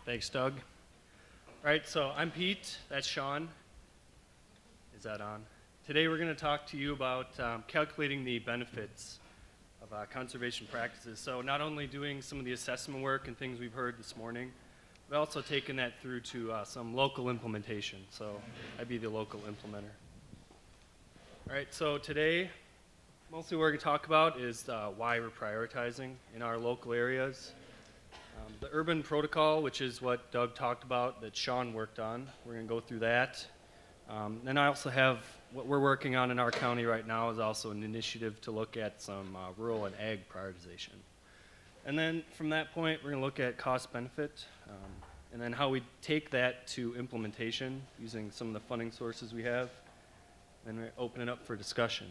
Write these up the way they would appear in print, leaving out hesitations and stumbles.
Thanks, Doug. All right, so I'm Pete. That's Sean. Is that on? Today we're going to talk to you about calculating the benefits of conservation practices. So not only doing some of the assessment work and things we've heard this morning, but also taking that through to some local implementation. So I'd be the local implementer. All right, so today, mostly what we're going to talk about is why we're prioritizing in our local areas. The urban protocol, which is what Doug talked about, that Sean worked on. We're going to go through that. Then I also have what we're working on in our county right now is also an initiative to look at some rural and ag prioritization. And then from that point, we're going to look at cost benefit, and then how we take that to implementation using some of the funding sources we have. Then we open it up for discussion.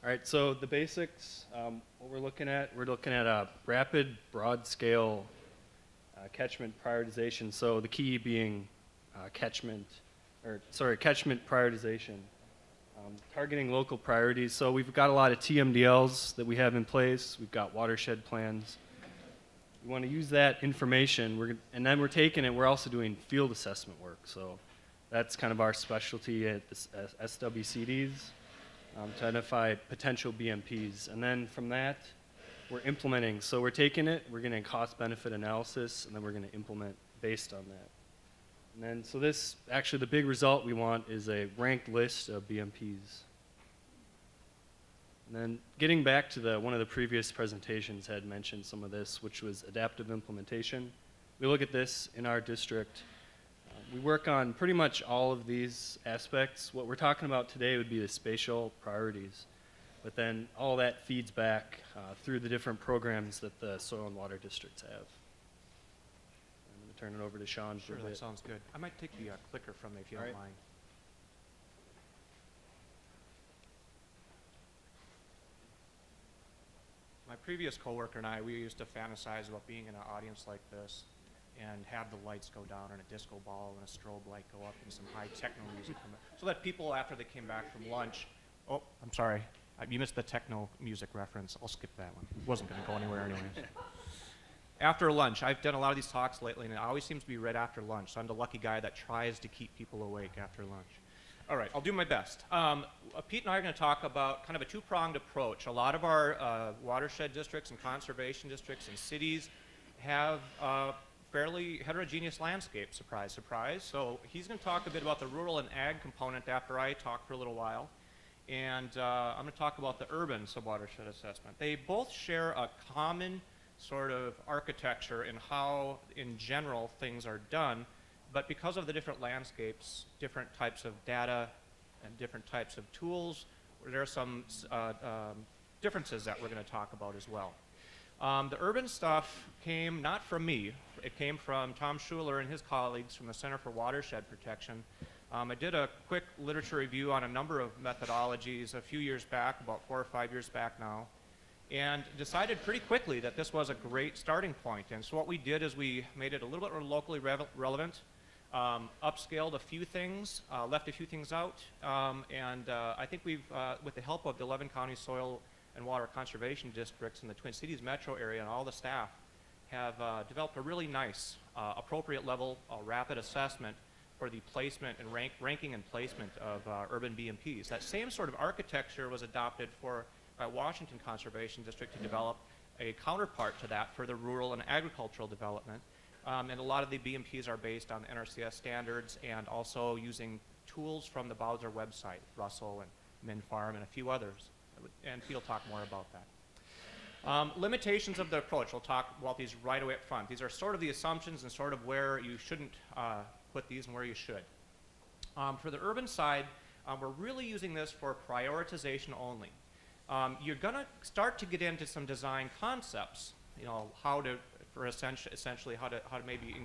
All right, so the basics, what we're looking at a rapid, broad-scale catchment prioritization. So the key being catchment prioritization, targeting local priorities. So we've got a lot of TMDLs that we have in place. We've got watershed plans. We want to use that information, and then we're taking it. We're also doing field assessment work. So that's kind of our specialty at the SWCDs. To identify potential BMPs. And then from that, we're implementing. So we're taking it, we're getting a cost-benefit analysis, and then we're going to implement based on that. And then, so this, actually the big result we want is a ranked list of BMPs. And then getting back to one of the previous presentations had mentioned some of this, which was adaptive implementation. We look at this in our district. We work on pretty much all of these aspects. What we're talking about today would be the spatial priorities, but then all that feeds back through the different programs that the soil and water districts have. I'm going to turn it over to Sean for a bit. That sounds good. I might take the clicker from me if you don't mind. My previous coworker and I, we used to fantasize about being in an audience like this and have the lights go down and a disco ball and a strobe light go up and some high techno music come up. So that people, after they came back from lunch, oh, I'm sorry, you missed the techno music reference. I'll skip that one. It wasn't going to go anywhere anyways. After lunch, I've done a lot of these talks lately, and it always seems to be right after lunch. So I'm the lucky guy that tries to keep people awake after lunch. All right, I'll do my best. Pete and I are going to talk about kind of a two-pronged approach. A lot of our watershed districts and conservation districts and cities have fairly heterogeneous landscape, surprise, surprise. So he's going to talk a bit about the rural and ag component after I talk for a little while. And I'm going to talk about the urban subwatershed assessment. They both share a common sort of architecture in how, in general, things are done. But because of the different landscapes, different types of data, and different types of tools, there are some differences that we're going to talk about as well. The urban stuff came not from me. It came from Tom Schuler and his colleagues from the Center for Watershed Protection. I did a quick literature review on a number of methodologies a few years back, about 4 or 5 years back now, and decided pretty quickly that this was a great starting point. And so what we did is we made it a little bit more locally relevant, upscaled a few things, left a few things out, and I think we've, with the help of the 11 county soil and water conservation districts in the Twin Cities metro area and all the staff, have developed a really nice, appropriate level, rapid assessment for the placement and ranking and placement of urban BMPs. That same sort of architecture was adopted by Washington Conservation District to develop a counterpart to that for the rural and agricultural development. And a lot of the BMPs are based on NRCS standards and also using tools from the Bowser website, Russell and MinFarm and a few others. And Pete will talk more about that. Limitations of the approach. We'll talk about these right away up front. These are sort of the assumptions and sort of where you shouldn't put these and where you should. For the urban side, we're really using this for prioritization only. You're going to start to get into some design concepts, you know, essentially how to maybe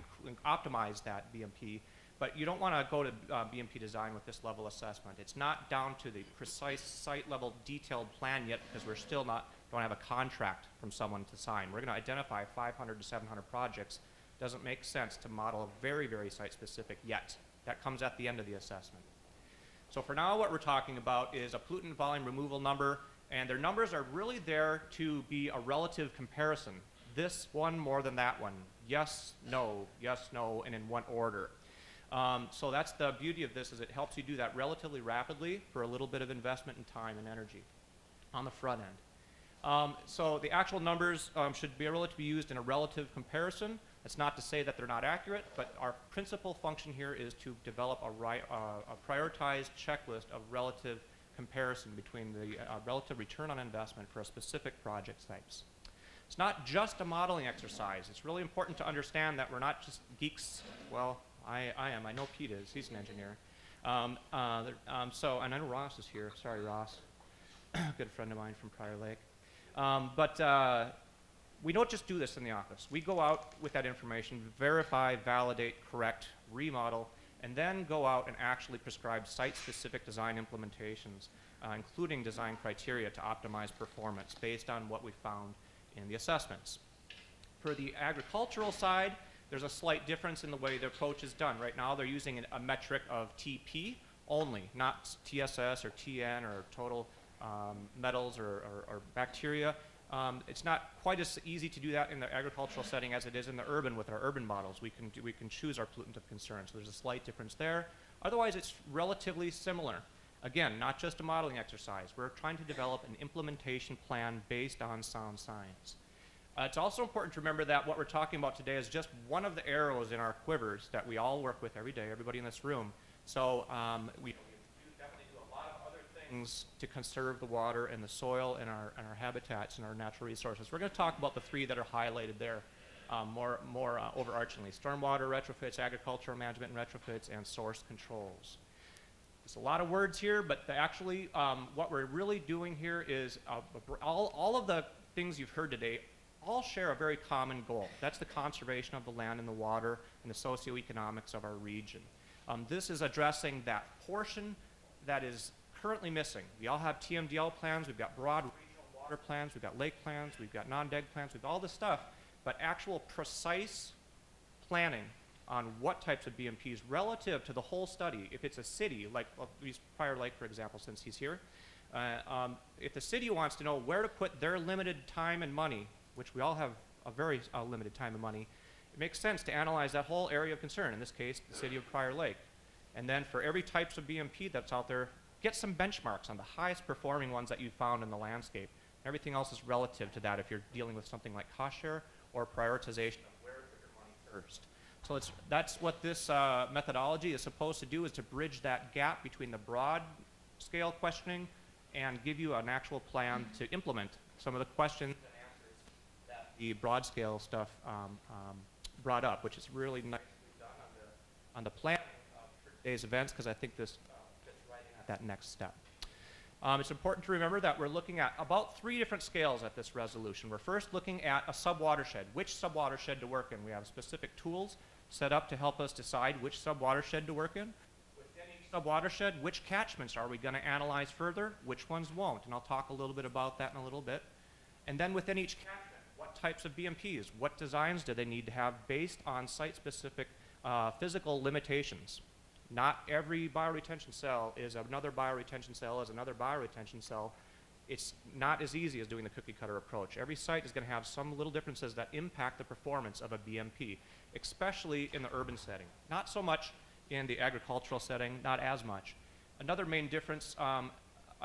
optimize that BMP. But you don't want to go to BMP design with this level assessment. It's not down to the precise site level detailed plan yet because we're still don't have a contract from someone to sign. We're going to identify 500 to 700 projects. Doesn't make sense to model very, very site specific yet. That comes at the end of the assessment. So for now, what we're talking about is a pollutant volume removal number, and their numbers are really there to be a relative comparison this one more than that one? Yes, no, and in what order? So that's the beauty of this, is it helps you do that relatively rapidly for a little bit of investment in time and energy on the front end. So the actual numbers should be able to be used in a relative comparison. That's not to say that they're not accurate, but our principal function here is to develop a prioritized checklist of relative comparison between the relative return on investment for a specific project types. It's not just a modeling exercise. It's really important to understand that we're not just geeks. Well, I am. I know Pete is. He's an engineer. And I know Ross is here. Sorry, Ross. Good friend of mine from Prior Lake. We don't just do this in the office. We go out with that information, verify, validate, correct, remodel, and then go out and actually prescribe site-specific design implementations, including design criteria to optimize performance based on what we found in the assessments. For the agricultural side, there's a slight difference in the way the approach is done. Right now, they're using a metric of TP only, not TSS or TN or total metals or bacteria. It's not quite as easy to do that in the agricultural setting as it is in the urban with our urban models. We can choose our pollutant of concern, so there's a slight difference there. Otherwise, it's relatively similar. Again, not just a modeling exercise. We're trying to develop an implementation plan based on sound science. It's also important to remember that what we're talking about today is just one of the arrows in our quivers that we all work with every day, everybody in this room. So we definitely do a lot of other things to conserve the water and the soil and our habitats and our natural resources. We're going to talk about the three that are highlighted there more overarchingly: stormwater retrofits, agricultural management and retrofits, and source controls. There's a lot of words here, but actually what we're really doing here is all of the things you've heard today all share a very common goal. That's the conservation of the land and the water and the socioeconomics of our region. This is addressing that portion that is currently missing. We all have TMDL plans, we've got broad regional water plans, we've got lake plans, we've got non-DEG plans, we've got all this stuff, but actual precise planning on what types of BMPs relative to the whole study. If it's a city, like Prior Lake, for example, since he's here, if the city wants to know where to put their limited time and money, which we all have a very limited time and money, it makes sense to analyze that whole area of concern, in this case, the city of Prior Lake. And then for every types of BMP that's out there, get some benchmarks on the highest performing ones that you found in the landscape. Everything else is relative to that if you're dealing with something like cost share or prioritization of where to put your money first. So that's what this methodology is supposed to do, is to bridge that gap between the broad scale questioning and give you an actual plan to implement some of the questions and answers that the broad scale stuff brought up, which is really nicely done on the planning for today's events, because I think this fits right in at that next step. It's important to remember that we're looking at about 3 different scales at this resolution. We're first looking at a subwatershed, which subwatershed to work in. We have specific tools set up to help us decide which subwatershed to work in. Within each subwatershed, which catchments are we going to analyze further, which ones won't, and I'll talk a little bit about that in a little bit. And then within each catchment, what types of BMPs, what designs do they need to have based on site-specific physical limitations. Not every bioretention cell is another bioretention cell is another bioretention cell. It's not as easy as doing the cookie cutter approach. Every site is going to have some little differences that impact the performance of a BMP, especially in the urban setting. Not so much in the agricultural setting, not as much. Another main difference, I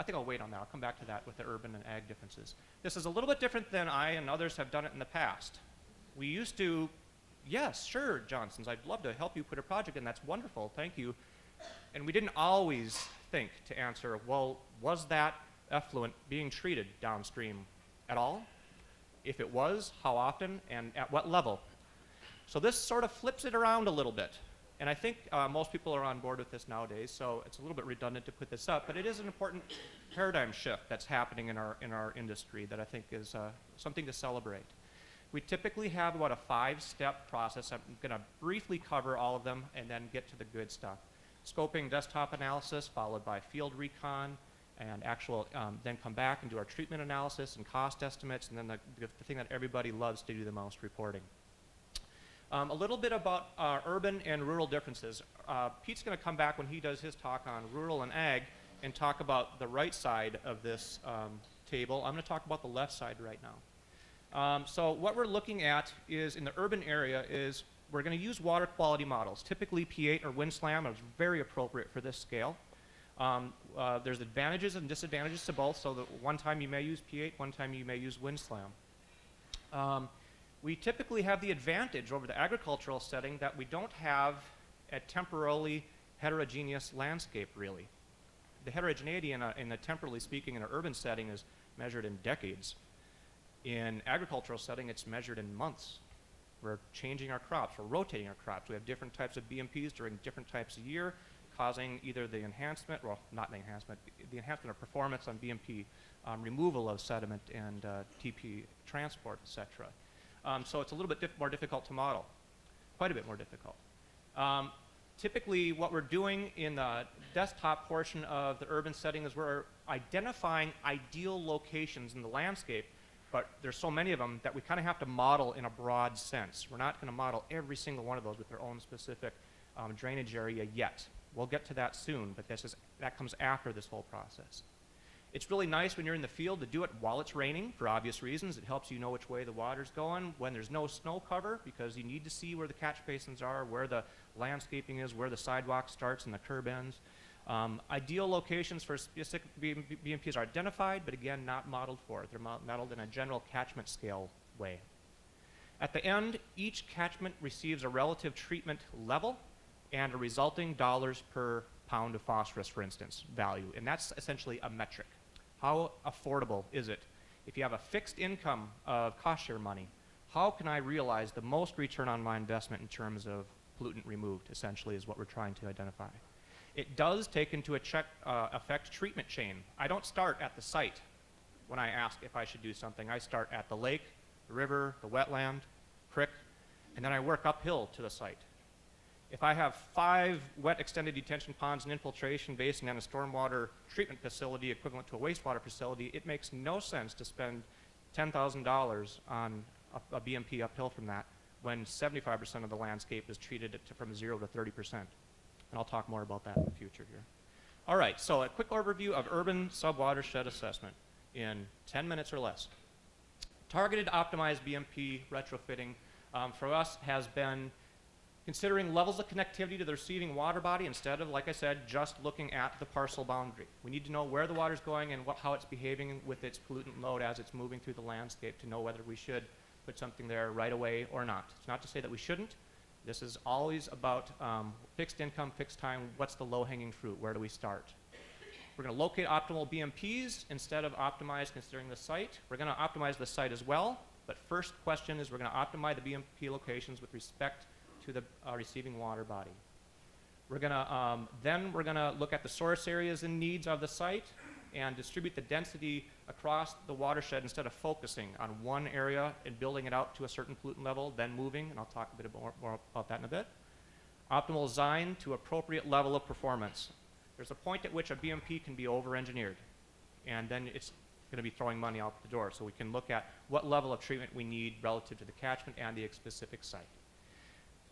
think I'll wait on that. I'll come back to that with the urban and ag differences. This is a little bit different than I and others have done it in the past. We used to, yes, sure, Johnsons, I'd love to help you put a project in. That's wonderful, thank you. And we didn't always think to answer, well, was that effluent being treated downstream at all? If it was, how often and at what level? So this sort of flips it around a little bit. And I think most people are on board with this nowadays, so it's a little bit redundant to put this up, but it is an important paradigm shift that's happening in our industry that I think is something to celebrate. We typically have about a 5-step process. I'm going to briefly cover all of them and then get to the good stuff. Scoping, desktop analysis, followed by field recon, and actual, then come back and do our treatment analysis and cost estimates, and then the thing that everybody loves to do the most, reporting. A little bit about urban and rural differences. Pete's going to come back when he does his talk on rural and ag and talk about the right side of this table. I'm going to talk about the left side right now. So what we're looking at is in the urban area is we're going to use water quality models. Typically P8 or WindSlam is very appropriate for this scale. There's advantages and disadvantages to both, so that one time you may use P8, one time you may use WindSlam. We typically have the advantage over the agricultural setting that we don't have a temporally heterogeneous landscape, really. The heterogeneity in a temporally speaking in an urban setting is measured in decades. In agricultural setting, it's measured in months. We're changing our crops, we're rotating our crops. We have different types of BMPs during different types of year, causing either the enhancement, well, not the enhancement of performance on BMP, removal of sediment and TP transport, etc. So it's a little bit more difficult to model, quite a bit more difficult. Typically, what we're doing in the desktop portion of the urban setting is we're identifying ideal locations in the landscape, but there's so many of them that we kind of have to model in a broad sense. We're not going to model every single one of those with their own specific drainage area yet. We'll get to that soon, but that comes after this whole process. It's really nice when you're in the field to do it while it's raining for obvious reasons. It helps you know which way the water's going when there's no snow cover, because you need to see where the catch basins are, where the landscaping is, where the sidewalk starts and the curb ends. Ideal locations for specific BMPs are identified, but again, not modeled for. They're modeled in a general catchment scale way. At the end, each catchment receives a relative treatment level and a resulting dollars per pound of phosphorus, for instance, value. And that's essentially a metric. How affordable is it? If you have a fixed income of cost share money, how can I realize the most return on my investment in terms of pollutant removed, essentially, is what we're trying to identify. It does take into effect treatment chain. I don't start at the site when I ask if I should do something. I start at the lake, the river, the wetland, creek, and then I work uphill to the site. If I have 5 wet extended detention ponds and infiltration basin and a stormwater treatment facility equivalent to a wastewater facility, it makes no sense to spend $10,000 on a BMP uphill from that when 75% of the landscape is treated from 0 to 30%. And I'll talk more about that in the future here. All right, so a quick overview of urban subwatershed assessment in 10 minutes or less. Targeted optimized BMP retrofitting for us has been considering levels of connectivity to the receiving water body instead of, like I said, just looking at the parcel boundary. We need to know where the water's going and how it's behaving with its pollutant load as it's moving through the landscape to know whether we should put something there right away or not. It's not to say that we shouldn't. This is always about fixed income, fixed time. What's the low-hanging fruit? Where do we start? We're going to locate optimal BMPs instead of optimize considering the site. We're going to optimize the site as well, but first question is we're going to optimize the BMP locations with respect to the receiving water body. We're going to then we're going to look at the source areas and needs of the site and distribute the density across the watershed instead of focusing on one area and building it out to a certain pollutant level, then moving, and I'll talk a bit more about that in a bit. Optimal design to appropriate level of performance. There's a point at which a BMP can be over-engineered, and then it's going to be throwing money out the door, so we can look at what level of treatment we need relative to the catchment and the specific site.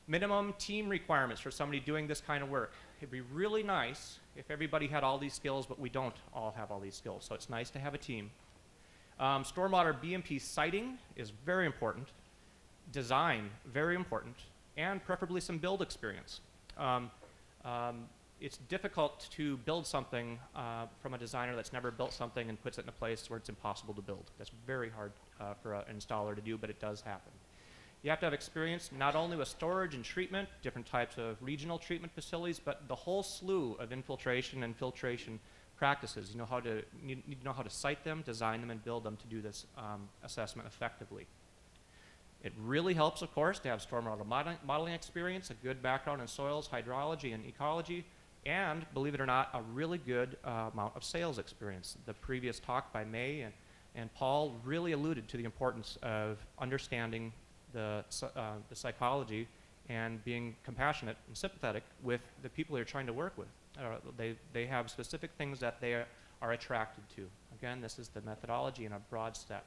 Minimum team requirements for somebody doing this kind of work. It'd be really nice if everybody had all these skills, but we don't all have all these skills, so it's nice to have a team. Stormwater BMP siting is very important. Design, very important, and preferably some build experience. It's difficult to build something from a designer that's never built something and puts it in a place where it's impossible to build. That's very hard for an installer to do, but it does happen. You have to have experience not only with storage and treatment, different types of regional treatment facilities, but the whole slew of infiltration and filtration practices. You need to know how to site them, design them, and build them to do this assessment effectively. It really helps, of course, to have stormwater modeling experience, a good background in soils, hydrology, and ecology, and, believe it or not, a really good amount of sales experience. The previous talk by May and Paul really alluded to the importance of understanding the psychology and being compassionate and sympathetic with the people they're trying to work with. They have specific things that they are attracted to. Again, this is the methodology in a broad step.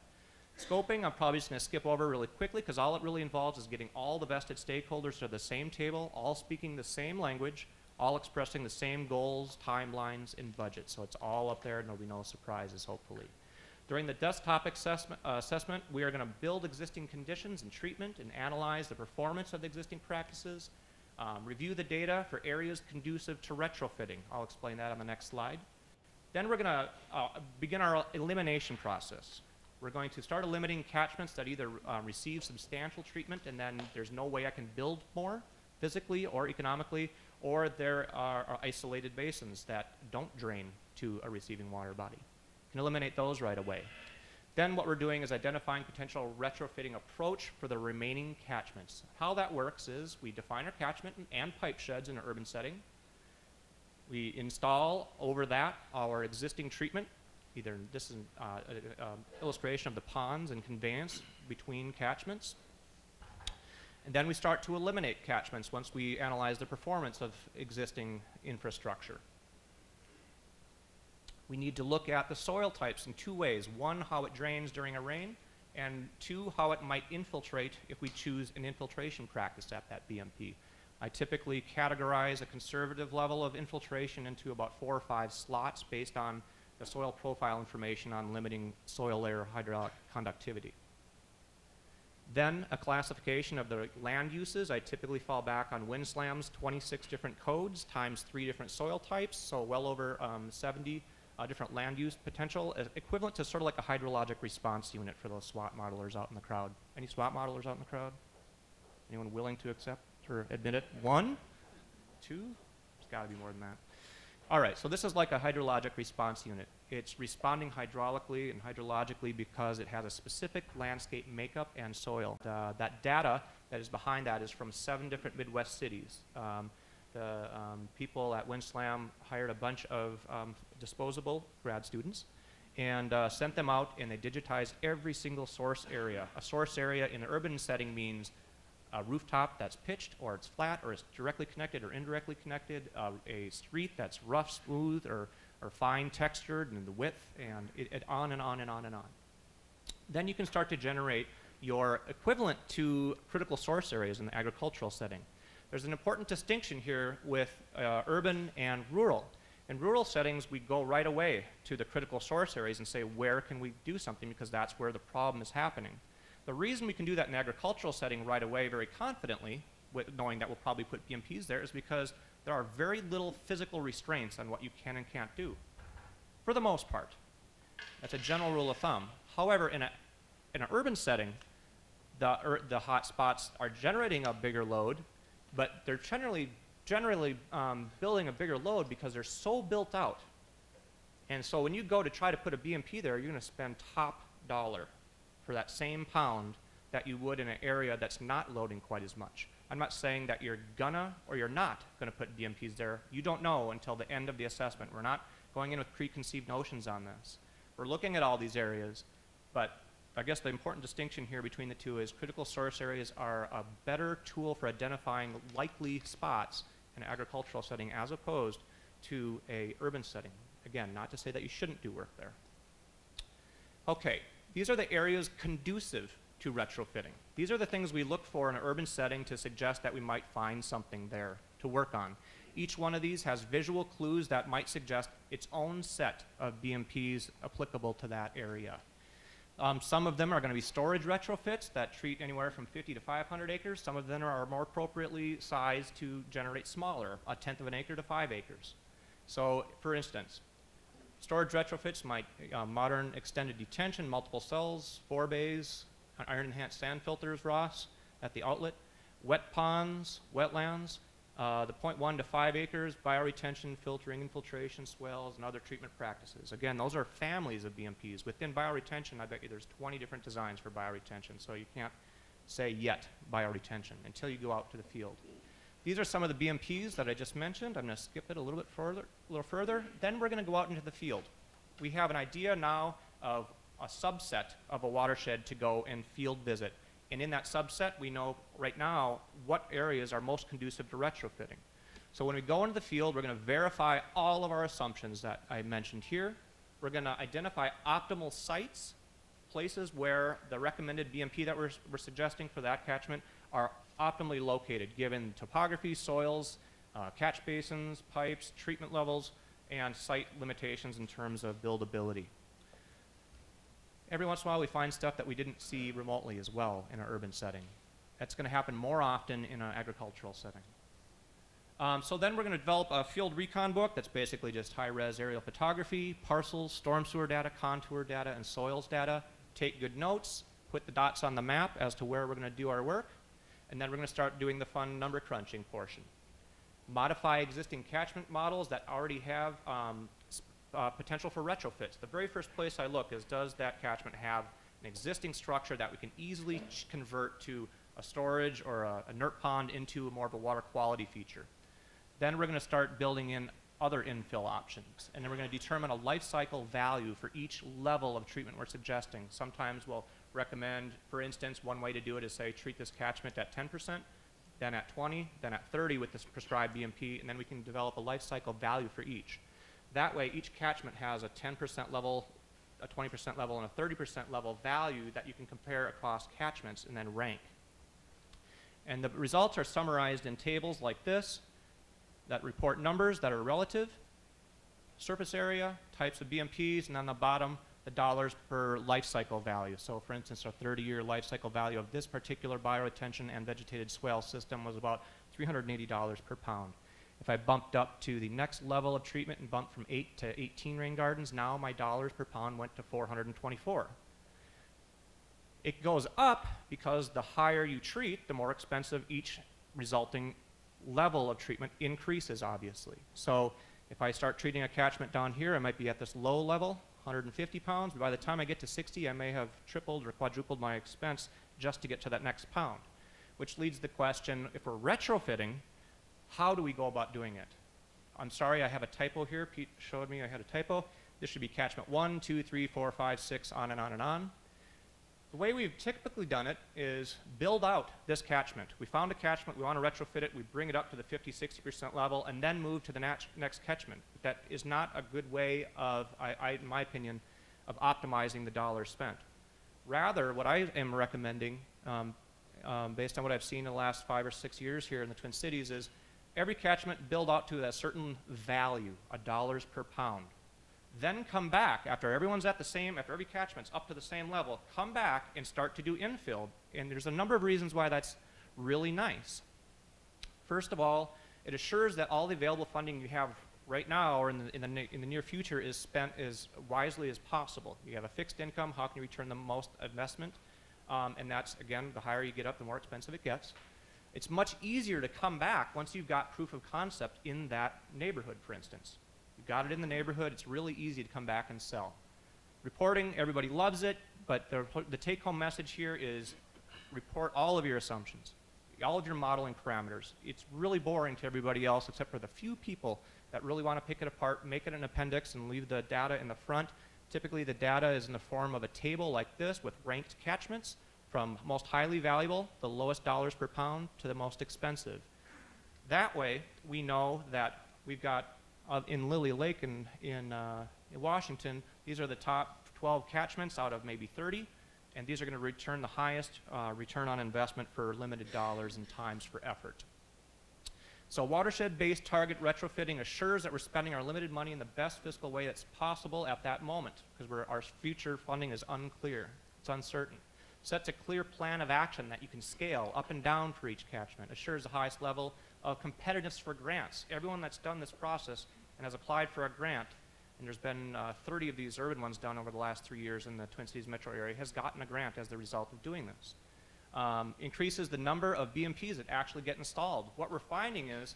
Scoping, I'm probably just going to skip over really quickly because all it really involves is getting all the vested stakeholders to the same table, all speaking the same language, all expressing the same goals, timelines, and budgets. So it's all up there and there'll be no surprises, hopefully. During the desktop assessment, we are going to build existing conditions and treatment and analyze the performance of the existing practices, review the data for areas conducive to retrofitting. I'll explain that on the next slide. Then we're going to begin our elimination process. We're going to start eliminating catchments that either receive substantial treatment and then there's no way I can build more physically or economically, or there are isolated basins that don't drain to a receiving water body. You can eliminate those right away. Then what we're doing is identifying potential retrofitting approach for the remaining catchments. How that works is we define our catchment and pipe sheds in an urban setting. We install over that our existing treatment. Either this is an illustration of the ponds and conveyance between catchments. And then we start to eliminate catchments once we analyze the performance of existing infrastructure. We need to look at the soil types in two ways. One, how it drains during a rain, and two, how it might infiltrate if we choose an infiltration practice at that BMP. I typically categorize a conservative level of infiltration into about 4 or 5 slots based on the soil profile information on limiting soil layer hydraulic conductivity. Then a classification of the land uses. I typically fall back on Windslam's 26 different codes times 3 different soil types, so well over 70 different land use potential, equivalent to sort of like a hydrologic response unit for those SWOT modelers out in the crowd. Any SWOT modelers out in the crowd? Anyone willing to accept or admit it? 1? 2? There's got to be more than that. All right, so this is like a hydrologic response unit. It's responding hydraulically and hydrologically because it has a specific landscape makeup and soil. That data that is behind that is from 7 different Midwest cities. The people at Windslam hired a bunch of disposable grad students and sent them out, and they digitized every single source area. A source area in an urban setting means a rooftop that's pitched, or it's flat, or it's directly connected or indirectly connected, a street that's rough, smooth, or fine textured, and the width, and it on and on and on and on. Then you can start to generate your equivalent to critical source areas in the agricultural setting. There's an important distinction here with urban and rural. In rural settings, we go right away to the critical source areas and say, where can we do something, because that's where the problem is happening. The reason we can do that in an agricultural setting right away very confidently, knowing that we'll probably put BMPs there, is because there are very little physical restraints on what you can and can't do, for the most part. That's a general rule of thumb. However, in an urban setting, the hot spots are generating a bigger load, but they're generally building a bigger load because they're so built out. And so when you go to try to put a BMP there, you're going to spend top dollar for that same pound that you would in an area that's not loading quite as much. I'm not saying that you're gonna or you're not gonna put BMPs there. You don't know until the end of the assessment. We're not going in with preconceived notions on this. We're looking at all these areas, but I guess the important distinction here between the two is critical source areas are a better tool for identifying likely spots in an agricultural setting as opposed to a urban setting. Again, not to say that you shouldn't do work there. Okay, these are the areas conducive to retrofitting. These are the things we look for in an urban setting to suggest that we might find something there to work on. Each one of these has visual clues that might suggest its own set of BMPs applicable to that area. Some of them are going to be storage retrofits that treat anywhere from 50 to 500 acres. Some of them are more appropriately sized to generate smaller, 1/10 of an acre to 5 acres. So, for instance, storage retrofits might modern extended detention, multiple cells, 4 bays, iron enhanced sand filters, Ross, at the outlet, wet ponds, wetlands, the 0.1 to 5 acres, bioretention, filtering, infiltration, swales, and other treatment practices. Again, those are families of BMPs. Within bioretention, I bet you there's 20 different designs for bioretention, so you can't say yet bioretention until you go out to the field. These are some of the BMPs that I just mentioned. I'm going to skip it a little further. Then we're going to go out into the field. We have an idea now of a subset of a watershed to go and field visit. And in that subset, we know right now what areas are most conducive to retrofitting. So when we go into the field, we're going to verify all of our assumptions that I mentioned here. We're going to identify optimal sites, places where the recommended BMP that we're suggesting for that catchment are optimally located, given topography, soils, catch basins, pipes, treatment levels, and site limitations in terms of buildability. Every once in a while we find stuff that we didn't see remotely as well in an urban setting. That's going to happen more often in an agricultural setting. So then we're going to develop a field recon book that's basically just high-res aerial photography, parcels, storm sewer data, contour data, and soils data. Take good notes, put the dots on the map as to where we're going to do our work, and then we're going to start doing the fun number crunching portion. Modify existing catchment models that already have potential for retrofits. The very first place I look is, does that catchment have an existing structure that we can easily convert to a storage or a NERP pond into more of a water quality feature? Then we're going to start building in other infill options. And then we're going to determine a life cycle value for each level of treatment we're suggesting. Sometimes we'll recommend, for instance, one way to do it is say treat this catchment at 10%, then at 20, then at 30 with this prescribed BMP, and then we can develop a life cycle value for each. That way, each catchment has a 10% level, a 20% level, and a 30% level value that you can compare across catchments and then rank. And the results are summarized in tables like this that report numbers that are relative, surface area, types of BMPs, and on the bottom, the dollars per life cycle value. So for instance, our 30-year life cycle value of this particular bioretention and vegetated swale system was about $380 per pound. If I bumped up to the next level of treatment and bumped from 8 to 18 rain gardens, now my dollars per pound went to 424. It goes up because the higher you treat, the more expensive each resulting level of treatment increases, obviously. So if I start treating a catchment down here, I might be at this low level, 150 pounds. But by the time I get to 60, I may have tripled or quadrupled my expense just to get to that next pound. Which leads to the question, if we're retrofitting, how do we go about doing it? I'm sorry, I have a typo here. Pete showed me I had a typo. This should be catchment 1, 2, 3, 4, 5, 6, on and on and on. The way we've typically done it is build out this catchment. We found a catchment, we want to retrofit it, we bring it up to the 50–60% level, and then move to the next catchment. That is not a good way of, in my opinion, of optimizing the dollars spent. Rather, what I am recommending, based on what I've seen in the last 5 or 6 years here in the Twin Cities, is every catchment build out to a certain value, $1 per pound. Then come back, after everyone's at the same, after every catchment's up to the same level, come back and start to do infill. And there's a number of reasons why that's really nice. First of all, it assures that all the available funding you have right now or in the near future is spent as wisely as possible. You have a fixed income, how can you return the most investment? And that's, again, the higher you get up, the more expensive it gets. It's much easier to come back once you've got proof of concept in that neighborhood, for instance. You've got it in the neighborhood, it's really easy to come back and sell. Reporting, everybody loves it, but the take-home message here is report all of your assumptions, all of your modeling parameters. It's really boring to everybody else except for the few people that really want to pick it apart, make it an appendix, and leave the data in the front. Typically, the data is in the form of a table like this with ranked catchments from most highly valuable, the lowest dollars per pound, to the most expensive. That way, we know that we've got in Lily Lake in Washington, these are the top 12 catchments out of maybe 30, and these are going to return the highest return on investment for limited dollars and times for effort. So watershed-based target retrofitting assures that we're spending our limited money in the best fiscal way that's possible at that moment, because our future funding is unclear, it's uncertain. Sets a clear plan of action that you can scale up and down for each catchment, assures the highest level of competitiveness for grants. Everyone that's done this process and has applied for a grant, and there's been 30 of these urban ones done over the last 3 years in the Twin Cities metro area, has gotten a grant as the result of doing this. Increases the number of BMPs that actually get installed. What we're finding is,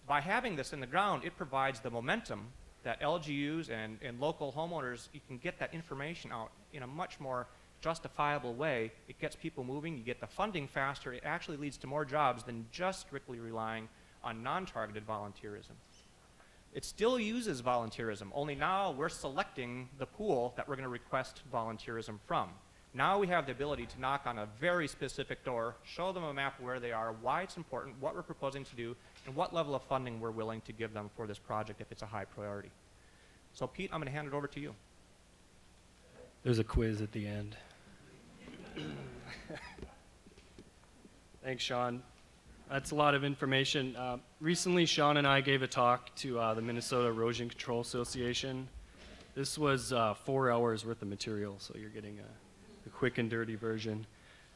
by having this in the ground, it provides the momentum that LGUs and local homeowners, you can get that information out in a much more justifiable way. It gets people moving, you get the funding faster, it actually leads to more jobs than just strictly relying on non-targeted volunteerism. It still uses volunteerism, only now we're selecting the pool that we're going to request volunteerism from. Now we have the ability to knock on a very specific door, show them a map where they are, why it's important, what we're proposing to do, and what level of funding we're willing to give them for this project if it's a high priority. So Pete, I'm going to hand it over to you. There's a quiz at the end. Thanks, Sean. That's a lot of information. Recently, Sean and I gave a talk to the Minnesota Erosion Control Association, This was 4 hours worth of material, so you're getting a quick and dirty version.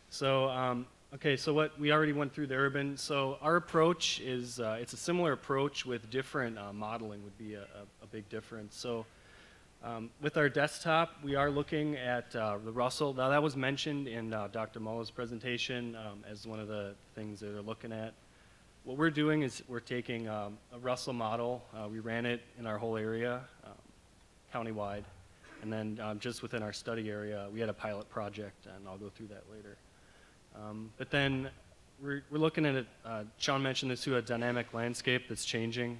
So, okay, so what we already went through the urban. So our approach is, it's a similar approach with different modeling would be a big difference. So with our desktop, we are looking at the Russell. Now that was mentioned in Dr. Mulla's presentation as one of the things that they're looking at. What we're doing is we're taking a Russell model. We ran it in our whole area, countywide. And then just within our study area, we had a pilot project, and I'll go through that later. But then we're looking at it, Sean mentioned this too, a dynamic landscape that's changing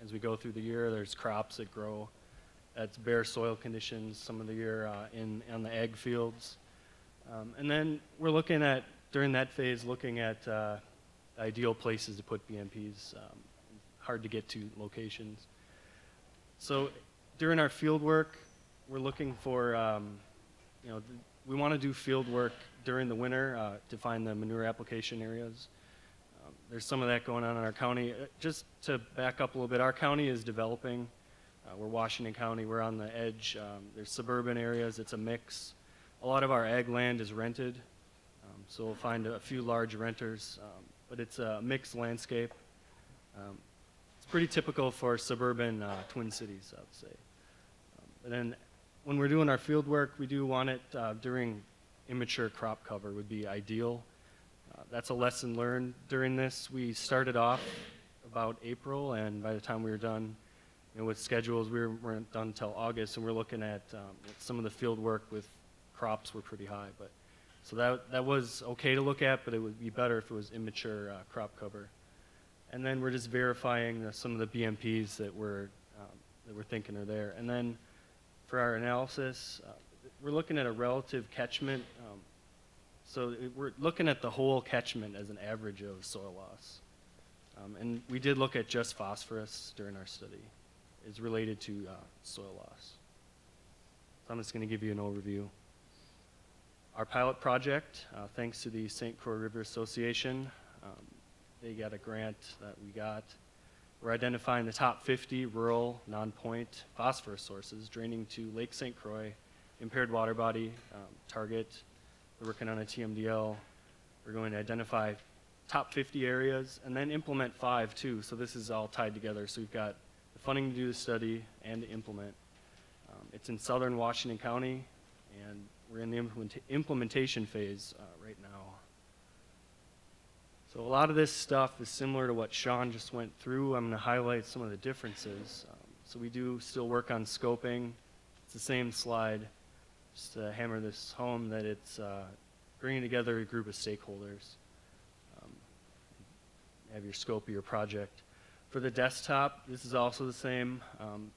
as we go through the year. There's crops that grow at bare soil conditions some of the year on the ag fields. And then we're looking at, during that phase, looking at ideal places to put BMPs, hard to get to locations. So during our field work, we're looking for, we want to do field work during the winter to find the manure application areas. There's some of that going on in our county. Just to back up a little bit, our county is developing. We're Washington County, we're on the edge. There's suburban areas, it's a mix. A lot of our ag land is rented, so we'll find a few large renters, but it's a mixed landscape. It's pretty typical for suburban Twin Cities, I would say. And then when we're doing our field work, we do want it during immature crop cover would be ideal. That's a lesson learned during this. We started off about April, and by the time we were done with schedules, we weren't done until August, and we're looking at some of the field work with crops were pretty high. But so that was okay to look at, but it would be better if it was immature crop cover. And then we're just verifying some of the BMPs that we're thinking are there. And then for our analysis, we're looking at a relative catchment. We're looking at the whole catchment as an average of soil loss. And we did look at just phosphorus during our study. Is related to soil loss. So I'm just going to give you an overview. Our pilot project, thanks to the St. Croix River Association, they got a grant that we got. We're identifying the top 50 rural non-point phosphorus sources draining to Lake St. Croix, impaired water body, target. We're working on a TMDL. We're going to identify top 50 areas and then implement 5 too. So this is all tied together. So we've got the funding to do the study and to implement. It's in southern Washington County, and we're in the implementation phase right now. So a lot of this stuff is similar to what Sean just went through. I'm going to highlight some of the differences. So we do still work on scoping. It's the same slide, just to hammer this home that it's bringing together a group of stakeholders. Have your scope of your project. For the desktop, this is also the same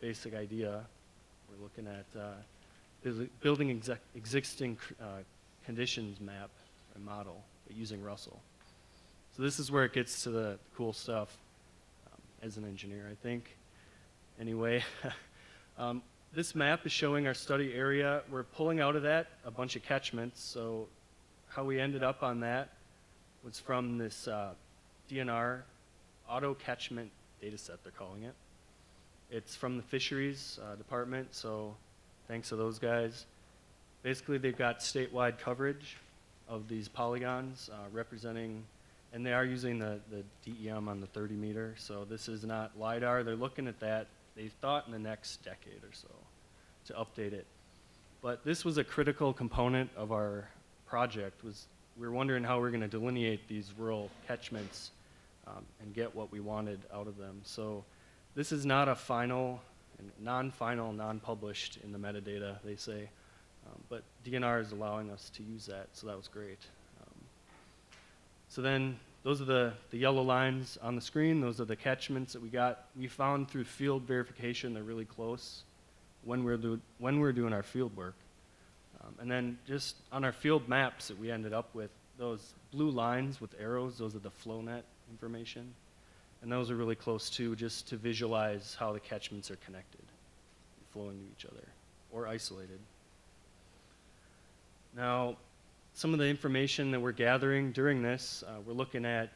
basic idea. We're looking at building existing conditions map and model, but using Russell. So this is where it gets to the cool stuff as an engineer, I think. Anyway, this map is showing our study area. We're pulling out of that a bunch of catchments. So how we ended up on that was from this DNR auto catchment data set, they're calling it. It's from the fisheries department, so thanks to those guys. Basically, they've got statewide coverage of these polygons representing, and they are using the DEM on the 30 meter, so this is not LiDAR. They're looking at that, they thought in the next decade or so to update it. But this was a critical component of our project, was we were wondering how we're going to delineate these rural catchments and get what we wanted out of them. So this is not a final, non-final, non-published in the metadata, they say, but DNR is allowing us to use that, so that was great. So then those are the yellow lines on the screen. Those are the catchments that we got. We found through field verification they're really close when we're doing our field work. And then just on our field maps that we ended up with, those blue lines with arrows, those are the FlowNet information. And those are really close too, just to visualize how the catchments are connected, flowing to each other, or isolated. Now, some of the information that we're gathering during this, we're looking at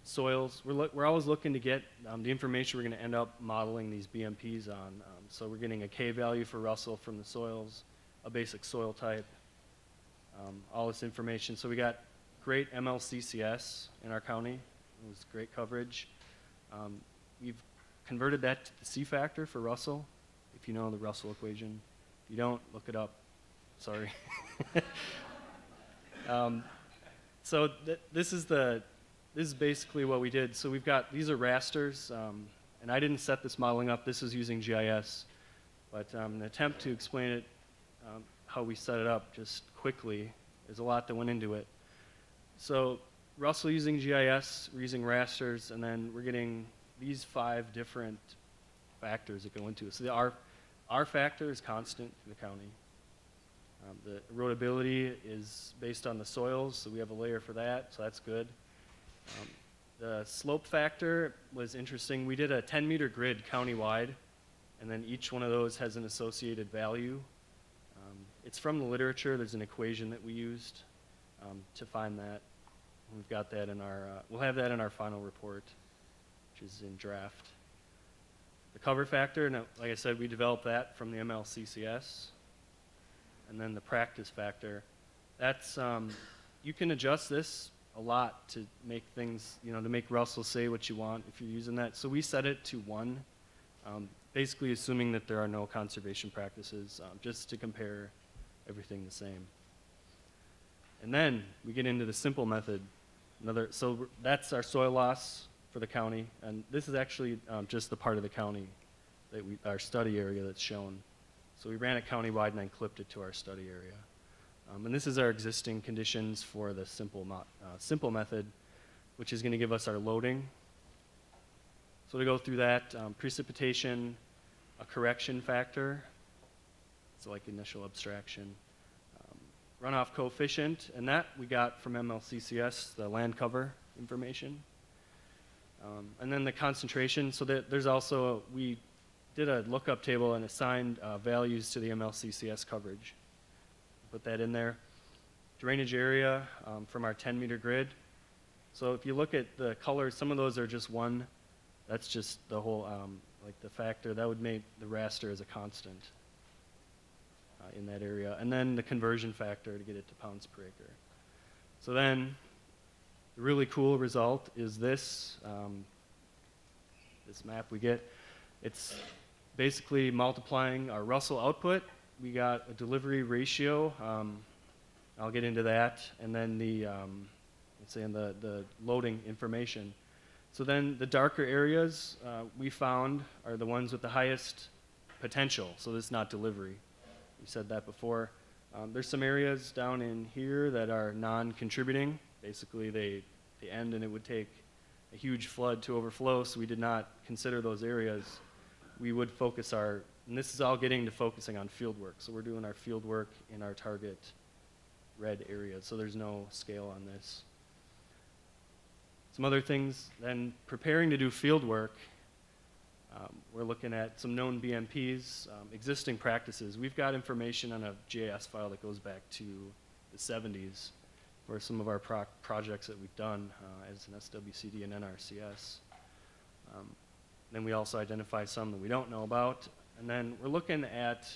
soils. We're always looking to get the information we're going to end up modeling these BMPs on, So we're getting a K value for Russell from the soils, a basic soil type, all this information. So we got great MLCCS in our county. It was great coverage. We've converted that to the C factor for Russell, if you know the Russell equation. If you don't, look it up. Sorry. So this is basically what we did. So we've got, these are rasters, and I didn't set this modeling up. This is using GIS, but an attempt to explain it, how we set it up just quickly. There's a lot that went into it. So Russell using GIS, we're using rasters, and then we're getting these 5 different factors that go into it. So the R factor is constant for the county. The erodibility is based on the soils, so we have a layer for that, so that's good. The slope factor was interesting. We did a 10-meter grid countywide, and then each one of those has an associated value. It's from the literature. There's an equation that we used to find that. We've got that in our, we'll have that in our final report, which is in draft. The cover factor, and like I said, we developed that from the MLCCS. And then the practice factor, that's, you can adjust this a lot to make things, you know, to make Russell say what you want if you're using that. So we set it to 1, basically assuming that there are no conservation practices, just to compare everything the same. And then we get into the simple method. So that's our soil loss for the county, and this is actually just the part of the county that our study area that's shown. So we ran it countywide and then clipped it to our study area. And this is our existing conditions for the simple method, which is going to give us our loading. So to go through that, precipitation, a correction factor, so like initial abstraction, runoff coefficient, and that we got from MLCCS, the land cover information. And then the concentration, so that there's also, we did a lookup table and assigned values to the MLCCS coverage. Put that in there. Drainage area from our 10-meter grid. So if you look at the colors, some of those are just 1. That's just the whole, like the factor. That would make the raster as a constant in that area. And then the conversion factor to get it to pounds per acre. So then the really cool result is this, this map we get. It's basically multiplying our Russell output. We got a delivery ratio. I'll get into that. And then the, let's say, in the loading information. So then the darker areas we found are the ones with the highest potential. So this is not delivery. We said that before. There's some areas down in here that are non-contributing. Basically, they end and it would take a huge flood to overflow, so we did not consider those areas. We would focus our, and this is all getting to focusing on field work. So we're doing our field work in our target red areas, so there's no scale on this. Some other things, then preparing to do field work, we're looking at some known BMPs, existing practices. We've got information on a GIS file that goes back to the 70s for some of our projects that we've done as an SWCD and NRCS. Then we also identify some that we don't know about. And then we're looking at,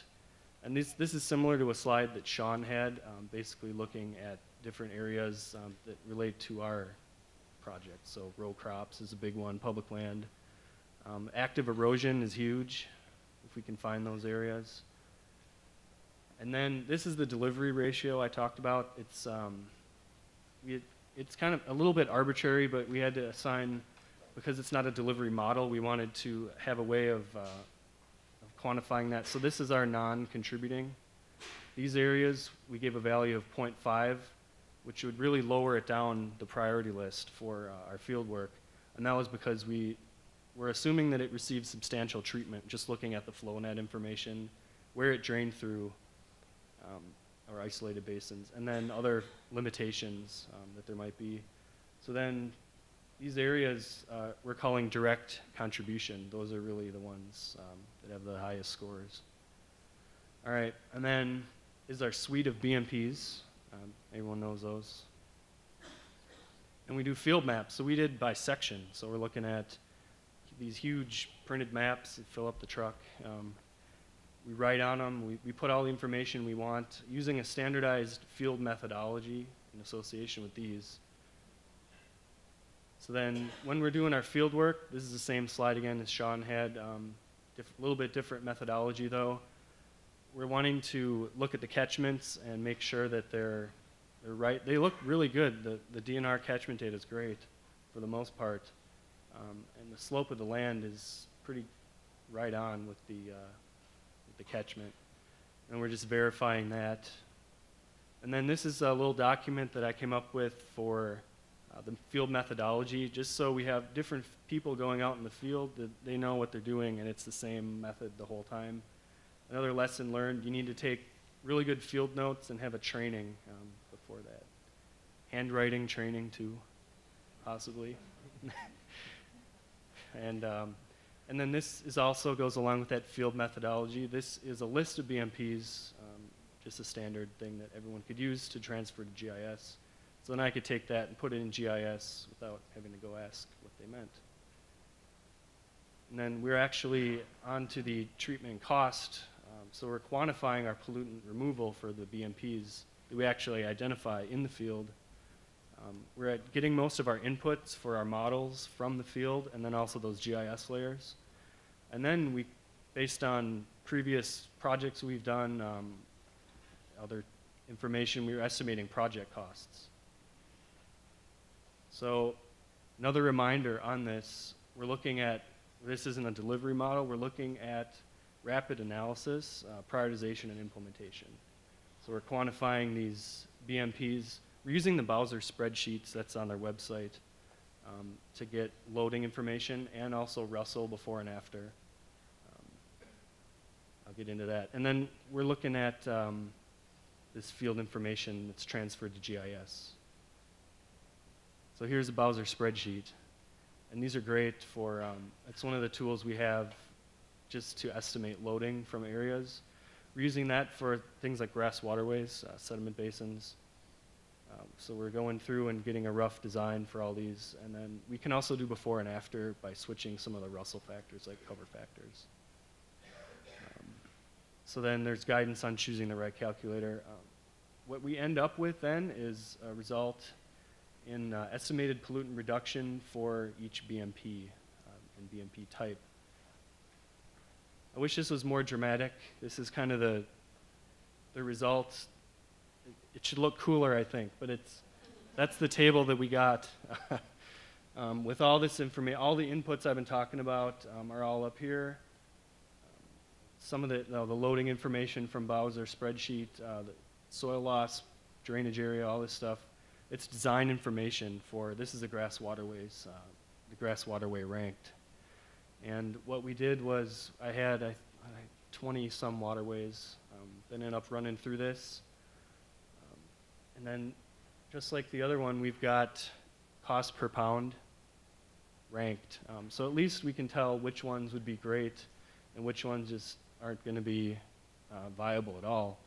and this is similar to a slide that Sean had, basically looking at different areas that relate to our project. So row crops is a big one, public land. Active erosion is huge, if we can find those areas. And then this is the delivery ratio I talked about. It's kind of a little bit arbitrary, but we had to assign, because it's not a delivery model, we wanted to have a way of quantifying that. So this is our non-contributing. These areas, we gave a value of 0.5, which would really lower it down the priority list for our field work. And that was because we're assuming that it received substantial treatment, just looking at the flow net information, where it drained through our isolated basins, and then other limitations that there might be. So then these areas we're calling direct contribution. Those are really the ones that have the highest scores. All right, and then is our suite of BMPs. Everyone knows those. And we do field maps. So we did by section. So we're looking at these huge printed maps that fill up the truck. we write on them, we put all the information we want using a standardized field methodology in association with these. So then when we're doing our field work, this is the same slide again as Sean had, a little bit different methodology though. We're wanting to look at the catchments and make sure that they're right. They look really good. The DNR catchment data is great for the most part. And the slope of the land is pretty right on with the catchment. And we're just verifying that. And then this is a little document that I came up with for the field methodology, just so we have different people going out in the field that they know what they're doing and it's the same method the whole time. Another lesson learned, you need to take really good field notes and have a training before that. Handwriting training too, possibly. And then this is also goes along with that field methodology. This is a list of BMPs, just a standard thing that everyone could use to transfer to GIS. So then I could take that and put it in GIS without having to go ask what they meant. And then we're actually on to the treatment cost. So we're quantifying our pollutant removal for the BMPs that we actually identify in the field. We're getting most of our inputs for our models from the field and then also those GIS layers. And then we, based on previous projects we've done, other information, we were estimating project costs. So another reminder on this, we're looking at, this isn't a delivery model, we're looking at rapid analysis, prioritization, and implementation. So we're quantifying these BMPs. We're using the Bowser spreadsheets that's on their website to get loading information and also Russell before and after. I'll get into that. And then we're looking at this field information that's transferred to GIS. So here's a Bowser spreadsheet. And these are great for, it's one of the tools we have just to estimate loading from areas. We're using that for things like grass waterways, sediment basins. So we're going through and getting a rough design for all these. And then we can also do before and after by switching some of the Russell factors like cover factors. So then there's guidance on choosing the right calculator. What we end up with then is a result in estimated pollutant reduction for each BMP and BMP type. I wish this was more dramatic. This is kind of the results. It should look cooler, I think, but that's the table that we got. With all this information, all the inputs I've been talking about are all up here. Some of the loading information from Bowser spreadsheet, the soil loss, drainage area, all this stuff. It's design information for, this is the grass waterways, the grass waterway ranked. And what we did was, I had 20 some waterways that ended up running through this. And then, just like the other one, we've got cost per pound ranked. So at least we can tell which ones would be great and which ones just aren't going to be viable at all.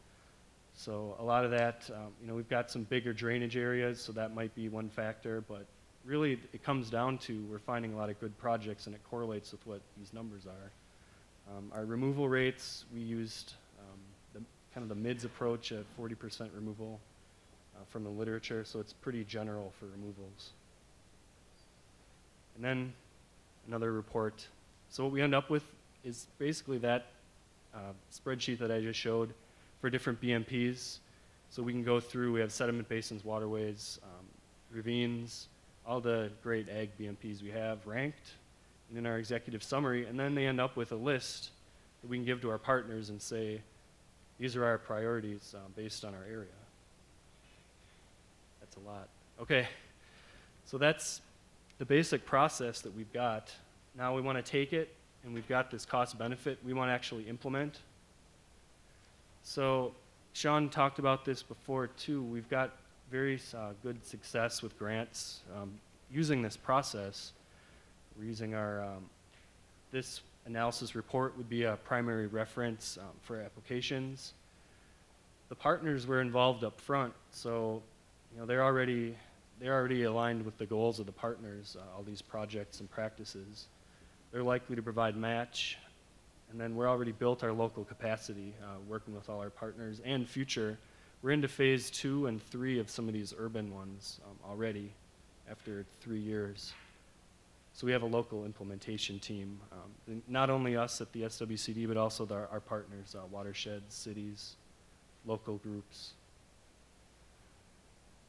So a lot of that, we've got some bigger drainage areas, so that might be one factor, but really it comes down to we're finding a lot of good projects and it correlates with what these numbers are. Our removal rates, we used kind of the MIDS approach at 40% removal from the literature, so it's pretty general for removals. And then another report. So what we end up with is basically that spreadsheet that I just showed for different BMPs. So we can go through, we have sediment basins, waterways, ravines, all the great ag BMPs we have ranked and in our executive summary, and then they end up with a list that we can give to our partners and say, these are our priorities based on our area. That's a lot. Okay, so that's the basic process that we've got. Now we want to take it, and we've got this cost benefit we want to actually implement. So Sean talked about this before too. We've got very good success with grants using this process. We're using our, this analysis report would be a primary reference for applications. The partners were involved up front, so they're already aligned with the goals of the partners, all these projects and practices. They're likely to provide match, And then we're already built our local capacity, working with all our partners and future. We're into phase 2 and 3 of some of these urban ones already after 3 years. So we have a local implementation team, not only us at the SWCD, but also our partners, watersheds, cities, local groups.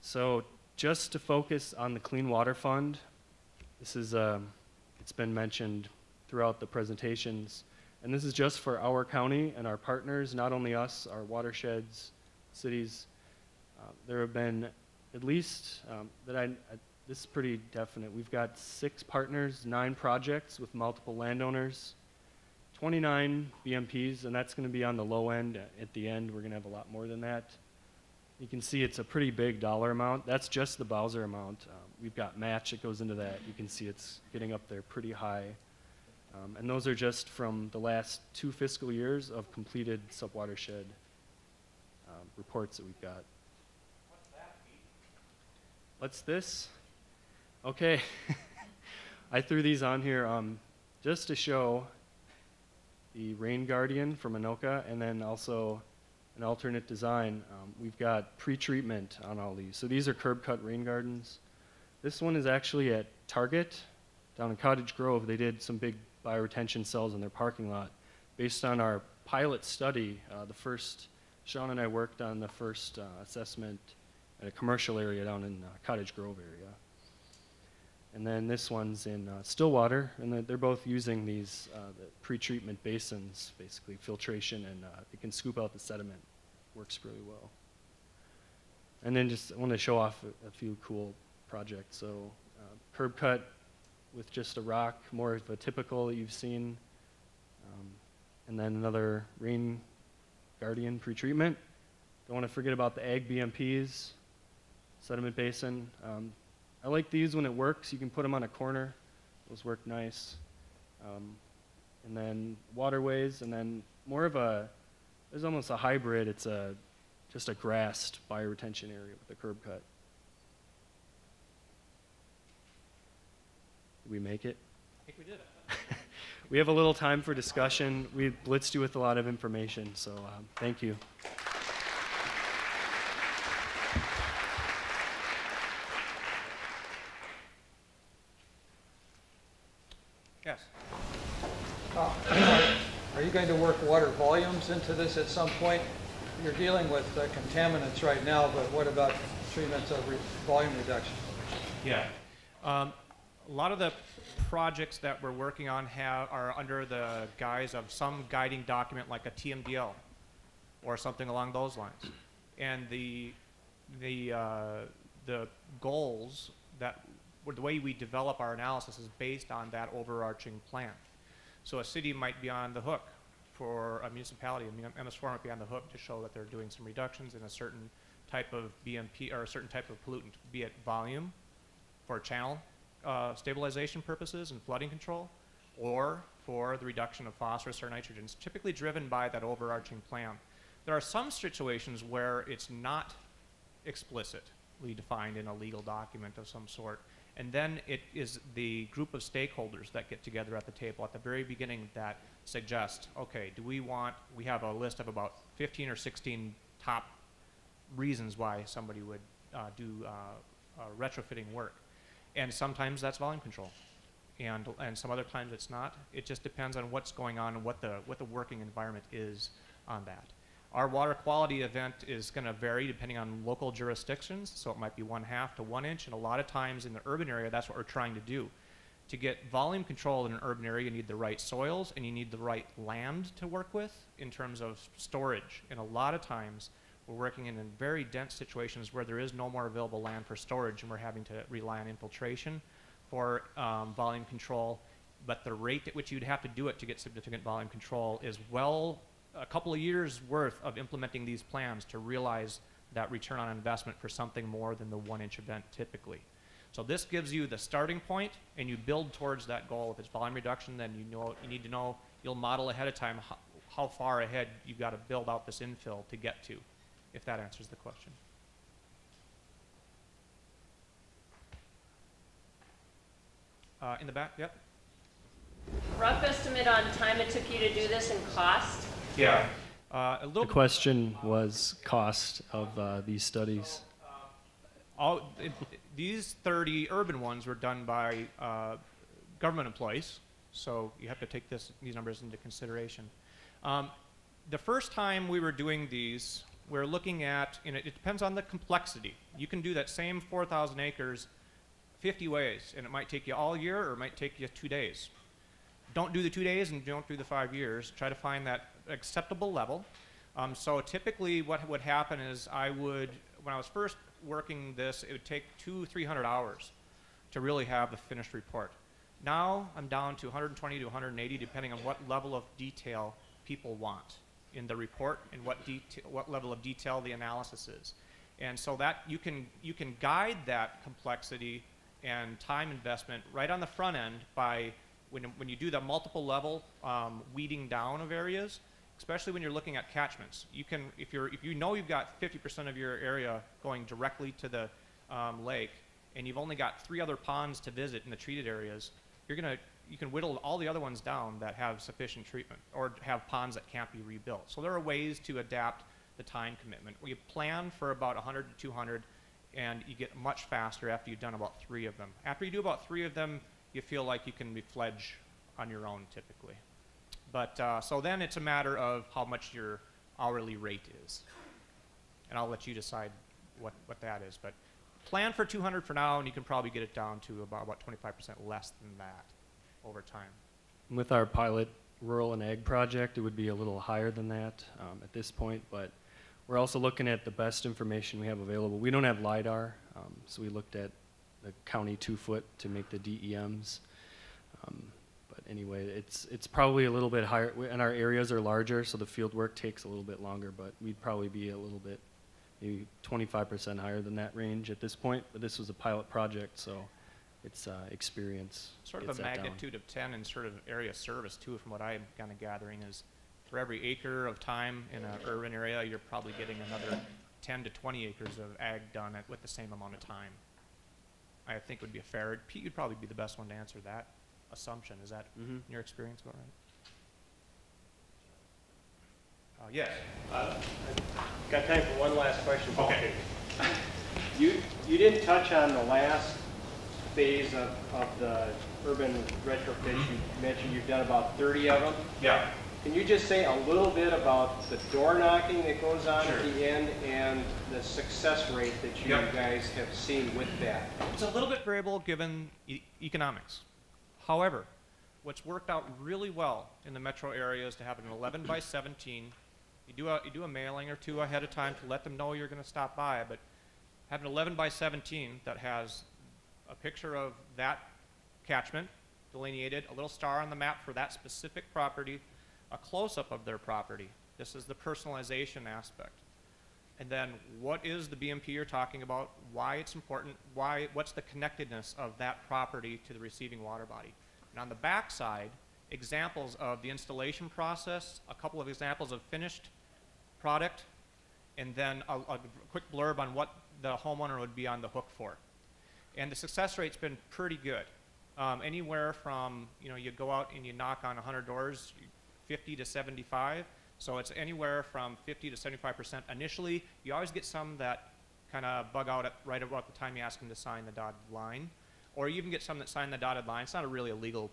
So just to focus on the Clean Water Fund, this is, it's been mentioned throughout the presentations, and this is just for our county and our partners, not only us, our watersheds, cities. There have been at least, this is pretty definite, we've got 6 partners, 9 projects with multiple landowners, 29 BMPs, and that's going to be on the low end. At the end, we're going to have a lot more than that. You can see it's a pretty big dollar amount. That's just the Bowser amount. We've got match that goes into that. You can see it's getting up there pretty high. And those are just from the last 2 fiscal years of completed subwatershed reports that we've got. What's that, Pete? What's this? Okay. I threw these on here just to show the Rain Guardian from Anoka, and then also an alternate design. We've got pre-treatment on all these. So these are curb cut rain gardens. This one is actually at Target down in Cottage Grove. They did some big bioretention cells in their parking lot. Based on our pilot study, Sean and I worked on the first assessment at a commercial area down in Cottage Grove area. And then this one's in Stillwater, and they're both using these the pre-treatment basins, basically filtration, and it can scoop out the sediment. Works really well. And then just I want to show off a few cool projects. So curb cut with just a rock, more of a typical that you've seen. And then another Rain Guardian pre-treatment. Don't want to forget about the ag BMPs, sediment basin. I like these when it works. You can put them on a corner. Those work nice. And then waterways, and then more of there's almost a hybrid. It's just a grassed bioretention area with a curb cut. Did we make it? I think we did it. We have a little time for discussion. We blitzed you with a lot of information, so thank you. Yes. Are you going to work water volumes into this at some point? You're dealing with contaminants right now, but what about treatments of volume reduction? Yeah. A lot of the projects that we're working on are under the guise of some guiding document like a TMDL or something along those lines. And the goals that the way we develop our analysis is based on that overarching plan. So a city might be on the hook for a municipality. MS4 might be on the hook to show that they're doing some reductions in a certain type of BMP or a certain type of pollutant, be it volume for channel stabilization purposes and flooding control, or for the reduction of phosphorus or nitrogens, typically driven by that overarching plan. There are some situations where it's not explicitly defined in a legal document of some sort. And then it is the group of stakeholders that get together at the table at the very beginning that suggest, okay, we have a list of about 15 or 16 top reasons why somebody would do retrofitting work. And sometimes that's volume control. And some other times it's not. It just depends on what's going on and what the working environment is on that. Our water quality event is going to vary depending on local jurisdictions, so it might be 1/2 to 1 inch, and a lot of times in the urban area, that's what we're trying to do. To get volume control in an urban area, you need the right soils and you need the right land to work with in terms of storage. And a lot of times, we're working in very dense situations where there is no more available land for storage, and we're having to rely on infiltration for volume control. But the rate at which you'd have to do it to get significant volume control is a couple of years worth of implementing these plans to realize that return on investment for something more than the 1 inch event typically. So this gives you the starting point, and you build towards that goal. If it's volume reduction, then you need to know, you'll model ahead of time how far ahead you've got to build out this infill to get to, if that answers the question. In the back, yep. Rough estimate on time it took you to do this and cost? Yeah. A The little question was cost of these studies. these 30 urban ones were done by government employees, so you have to take these numbers into consideration. The first time we were doing these, we're looking at, and it depends on the complexity. You can do that same 4,000 acres 50 ways, and it might take you all year or it might take you 2 days. Don't do the 2 days and don't do the 5 years. Try to find that acceptable level. So typically what would happen is when I was first working this, it would take 200-300 hours to really have the finished report. Now I'm down to 120 to 180 depending on what level of detail people want in the report and what level of detail the analysis is. And so that you can guide that complexity and time investment right on the front end by when you do the multiple level weeding down of areas, especially when you're looking at catchments. You can, if you know you've got 50% of your area going directly to the lake, and you've only got 3 other ponds to visit in the treated areas, you can whittle all the other ones down that have sufficient treatment or have ponds that can't be rebuilt. So there are ways to adapt the time commitment. We plan for about 100 to 200, and you get much faster after you've done about 3 of them. After you do about 3 of them, you feel like you can fledge on your own typically. But so then it's a matter of how much your hourly rate is. And I'll let you decide what that is. But plan for 200 for now, and you can probably get it down to about 25% less than that over time. With our pilot rural and ag project, it would be a little higher than that at this point, but we're also looking at the best information we have available. We don't have LiDAR, so we looked at the county 2-foot to make the DEMs. But anyway, it's probably a little bit higher, and our areas are larger, so the field work takes a little bit longer, but we'd probably be a little bit, maybe 25% higher than that range at this point, but this was a pilot project, so it's experience. Sort of gets a that down. magnitude of 10 in sort of area service too, from what I'm kind of gathering, is for every acre of time in an urban area, you're probably getting another 10 to 20 acres of ag done with the same amount of time. I think would be a fair. Pete, you'd probably be the best one to answer that assumption. Is that in your experience about right? Yes. Got time for one last question. Okay. You didn't touch on the last phase of the urban retrofit. You mentioned you've done about 30 of them. Yeah. Can you just say a little bit about the door knocking that goes on Sure. at the end and the success rate that you guys have seen with that? It's a little bit variable given economics. However, what's worked out really well in the metro area is to have an 11 by 17. You do a mailing or 2 ahead of time to let them know you're going to stop by, but have an 11 by 17 that has a picture of that catchment delineated, a little star on the map for that specific property, a close-up of their property. This is the personalization aspect. And then what is the BMP you're talking about, why it's important, what's the connectedness of that property to the receiving water body. And on the back side, examples of the installation process, a couple of examples of finished product, and then a quick blurb on what the homeowner would be on the hook for. And the success rate's been pretty good. Anywhere from, you go out and you knock on 100 doors, 50 to 75. So it's anywhere from 50 to 75% initially. You always get some that kind of bug out right about the time you ask them to sign the dotted line. Or you even get some that sign the dotted line. It's not really a legal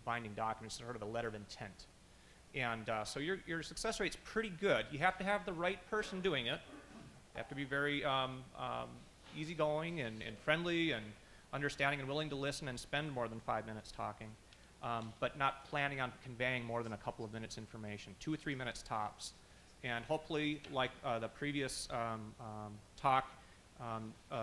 binding document. It's sort of a letter of intent. And so your success rate's pretty good. You have to have the right person doing it. You have to be very easygoing and friendly and understanding and willing to listen and spend more than 5 minutes talking. But not planning on conveying more than a couple of minutes information, 2 or 3 minutes tops. And hopefully, like the previous talk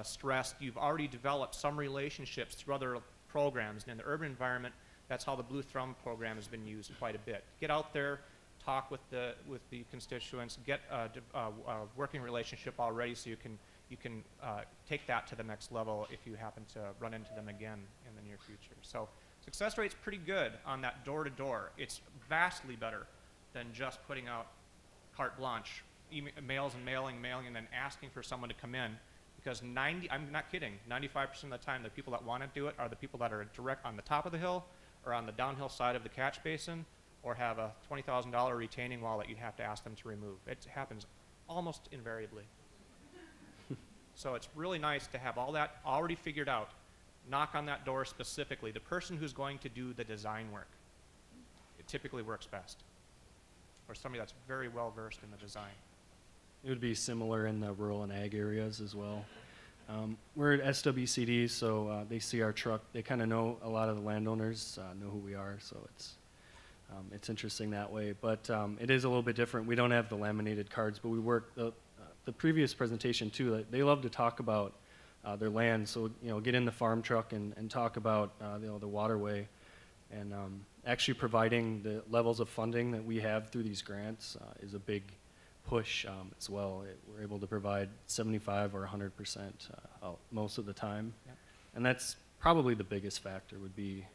stressed, you've already developed some relationships through other programs. And in the urban environment, that's how the Blue Thumb program has been used quite a bit. Get out there, talk with the constituents, get a working relationship already so you can take that to the next level if you happen to run into them again in the near future. So success rate's pretty good on that door-to-door. It's vastly better than just putting out carte blanche, emails and mailing, and then asking for someone to come in. Because I'm not kidding, 95% of the time the people that want to do it are the people that are direct on the top of the hill or on the downhill side of the catch basin, or have a $20,000 retaining wall that you'd have to ask them to remove. It happens almost invariably. So it's really nice to have all that already figured out. Knock on that door specifically. The person who's going to do the design work, it typically works best. Or somebody that's very well versed in the design. It would be similar in the rural and ag areas as well. We're at SWCD, so they see our truck. They kind of know a lot of the landowners, know who we are, so it's interesting that way. But it is a little bit different. We don't have the laminated cards, but we work the previous presentation too. They love to talk about their land, so get in the farm truck and talk about the waterway, and actually providing the levels of funding that we have through these grants is a big push as well. We're able to provide 75 or 100% most of the time, Yep. and that's probably the biggest factor would be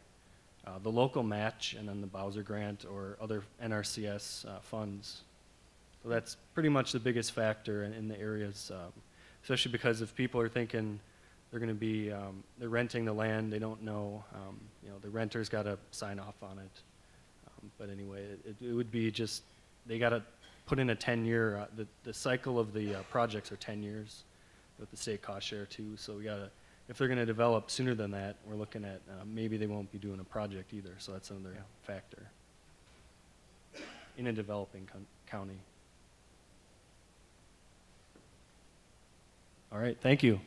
the local match and then the Bowser grant or other NRCS funds. So that's pretty much the biggest factor in the areas, especially because if people are thinking they're going to be they're renting the land, they don't know, the renter's got to sign off on it. But anyway, it would be just they got to put in a 10-year. The cycle of the projects are 10 years with the state cost share too. So we got to, if they're going to develop sooner than that, we're looking at maybe they won't be doing a project either. So that's another factor in a developing county. All right, thank you.